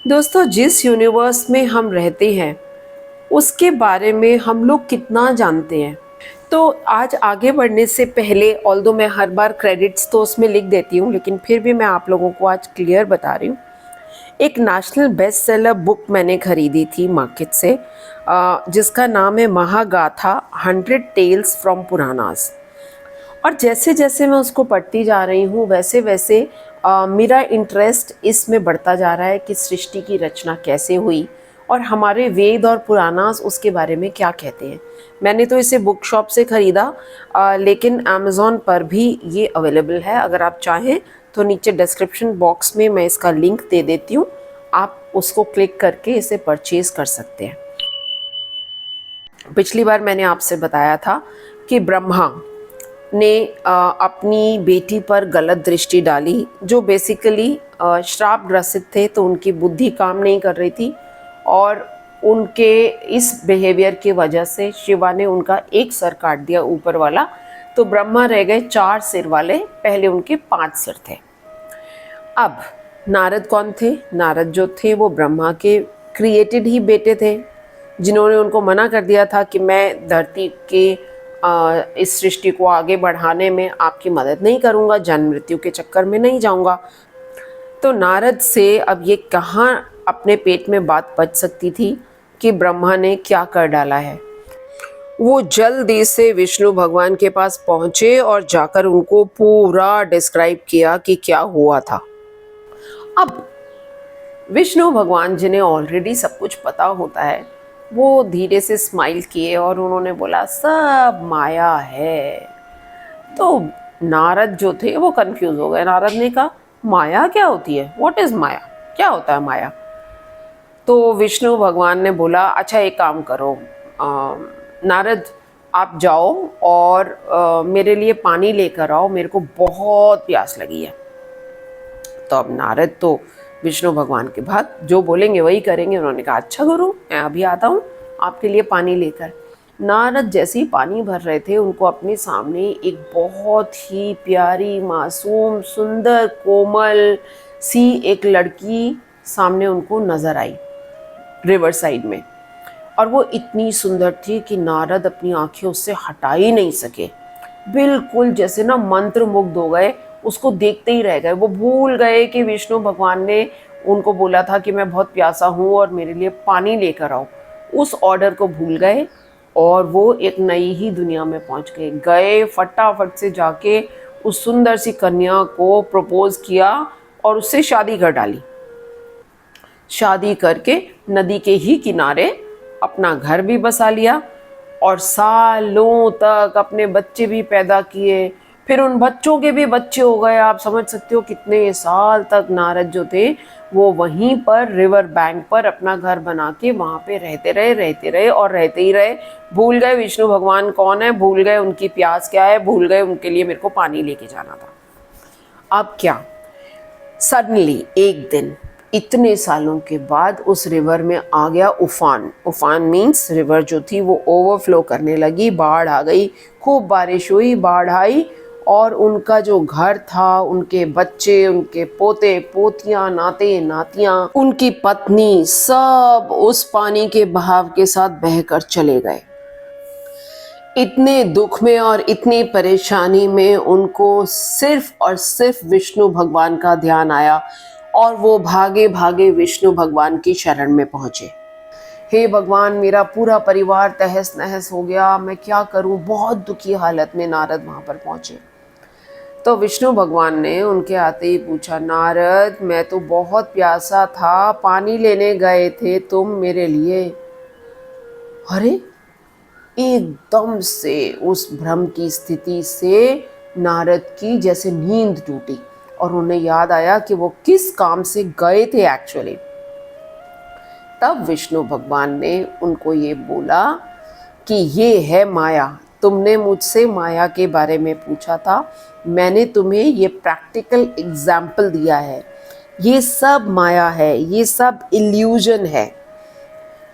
दोस्तों, जिस यूनिवर्स में हम रहते हैं उसके बारे में हम लोग कितना जानते हैं। तो आज आगे बढ़ने से पहले, ऑल्दो मैं हर बार क्रेडिट्स तो उसमें लिख देती हूँ, लेकिन फिर भी मैं आप लोगों को आज क्लियर बता रही हूँ। एक नेशनल बेस्ट सेलर बुक मैंने खरीदी थी मार्केट से, जिसका नाम है महागाथा 100 टेल्स फ्रॉम पुरानास। और जैसे जैसे मैं उसको पढ़ती जा रही हूँ वैसे वैसे मेरा इंटरेस्ट इसमें बढ़ता जा रहा है कि सृष्टि की रचना कैसे हुई और हमारे वेद और पुराणास उसके बारे में क्या कहते हैं। मैंने तो इसे बुक शॉप से ख़रीदा, लेकिन अमेज़ॉन पर भी ये अवेलेबल है। अगर आप चाहें तो नीचे डिस्क्रिप्शन बॉक्स में मैं इसका लिंक दे देती हूँ, आप उसको क्लिक करके इसे परचेज़ कर सकते हैं। पिछली बार मैंने आपसे बताया था कि ब्रह्मा ने अपनी बेटी पर गलत दृष्टि डाली, जो बेसिकली श्राप ग्रसित थे, तो उनकी बुद्धि काम नहीं कर रही थी और उनके इस बिहेवियर की वजह से शिवा ने उनका एक सर काट दिया ऊपर वाला, तो ब्रह्मा रह गए 4 सिर वाले, पहले उनके 5 सिर थे। अब नारद कौन थे? नारद जो थे वो ब्रह्मा के क्रिएटेड ही बेटे थे, जिन्होंने उनको मना कर दिया था कि मैं धरती के इस सृष्टि को आगे बढ़ाने में आपकी मदद नहीं करूँगा, जन्म मृत्यु के चक्कर में नहीं जाऊँगा। तो नारद से अब ये कहाँ अपने पेट में बात पच सकती थी कि ब्रह्मा ने क्या कर डाला है। वो जल्दी से विष्णु भगवान के पास पहुँचे और जाकर उनको पूरा डिस्क्राइब किया कि क्या हुआ था। अब विष्णु भगवान, जिन्हें ऑलरेडी सब कुछ पता होता है, वो धीरे से स्माइल किए और उन्होंने बोला सब माया है। तो नारद जो थे वो कंफ्यूज हो गए। नारद ने कहा माया क्या होती है? व्हाट इज माया? क्या होता है माया? तो विष्णु भगवान ने बोला अच्छा एक काम करो, नारद आप जाओ और मेरे लिए पानी लेकर आओ, मेरे को बहुत प्यास लगी है। तो अब नारद तो विष्णु भगवान के बाद जो बोलेंगे वही करेंगे। उन्होंने कहा अच्छा गुरु, मैं अभी आता हूँ आपके लिए पानी लेकर। नारद जैसे ही पानी भर रहे थे, उनको अपने सामने एक बहुत ही प्यारी, मासूम, सुंदर, कोमल सी एक लड़की सामने उनको नजर आई रिवर साइड में। और वो इतनी सुंदर थी कि नारद अपनी आंखें उससे हटा ही नहीं सके। बिल्कुल जैसे ना मंत्र मुग्ध हो गए, उसको देखते ही रह गए। वो भूल गए कि विष्णु भगवान ने उनको बोला था कि मैं बहुत प्यासा हूँ और मेरे लिए पानी लेकर आओ। उस ऑर्डर को भूल गए और वो एक नई ही दुनिया में पहुँच गए। फटाफट से जाके उस सुंदर सी कन्या को प्रपोज किया और उससे शादी कर डाली। शादी करके नदी के ही किनारे अपना घर भी बसा लिया और सालों तक अपने बच्चे भी पैदा किए। फिर उन बच्चों के भी बच्चे हो गए। आप समझ सकते हो कितने साल तक नारद जो थे वो वहीं पर रिवर बैंक पर अपना घर बना के वहाँ पे रहते रहे और रहते ही रहे। भूल गए विष्णु भगवान कौन है, भूल गए उनकी प्यास क्या है, भूल गए उनके लिए मेरे को पानी लेके जाना था। अब क्या, सडनली एक दिन इतने सालों के बाद उस रिवर में आ गया उफान। उफान मीन्स रिवर जो थी वो ओवरफ्लो करने लगी, बाढ़ आ गई, खूब बारिश हुई, बाढ़ आई और उनका जो घर था, उनके बच्चे, उनके पोते पोतियां, नाते नातियां, उनकी पत्नी, सब उस पानी के बहाव के साथ बहकर चले गए। इतने दुख में और इतनी परेशानी में उनको सिर्फ और सिर्फ विष्णु भगवान का ध्यान आया और वो भागे भागे विष्णु भगवान की शरण में पहुंचे। हे भगवान, मेरा पूरा परिवार तहस नहस हो गया, मैं क्या करूं? बहुत दुखी हालत में नारद वहां पर पहुंचे। तो विष्णु भगवान ने उनके आते ही पूछा, नारद मैं तो बहुत प्यासा था, पानी लेने गए थे तुम मेरे लिए। अरे एकदम से उस भ्रम की स्थिति से नारद की जैसे नींद टूटी और उन्हें याद आया कि वो किस काम से गए थे एक्चुअली। तब विष्णु भगवान ने उनको ये बोला कि ये है माया। तुमने मुझसे माया के बारे में पूछा था, मैंने तुम्हें ये प्रैक्टिकल एग्जाम्पल दिया है। ये सब माया है, ये सब इल्यूजन है।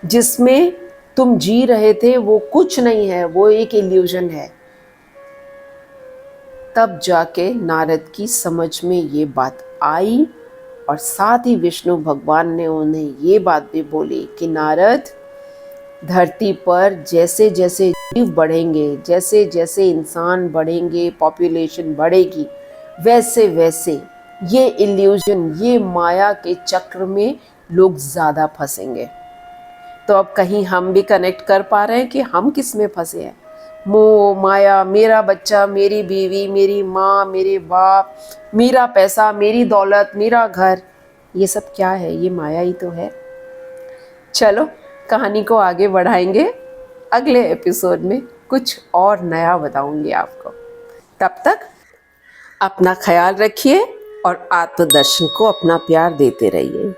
जिसमें तुम जी रहे थे वो कुछ नहीं है, वो एक इल्यूजन है। तब जाके नारद की समझ में ये बात आई और साथ ही विष्णु भगवान ने उन्हें ये बात भी बोली कि नारद, धरती पर जैसे जैसे जीव बढ़ेंगे, जैसे जैसे इंसान बढ़ेंगे, पॉपुलेशन बढ़ेगी, वैसे वैसे ये इल्यूजन, ये माया के चक्र में लोग ज़्यादा फंसेंगे। तो अब कहीं हम भी कनेक्ट कर पा रहे हैं कि हम किस में फंसे हैं। मोह माया, मेरा बच्चा, मेरी बीवी, मेरी माँ, मेरे बाप, मेरा पैसा, मेरी दौलत, मेरा घर, ये सब क्या है? ये माया ही तो है। चलो कहानी को आगे बढ़ाएंगे। अगले एपिसोड में कुछ और नया बताऊंगी आपको। तब तक अपना ख्याल रखिए और आत्मदर्शन को अपना प्यार देते रहिए।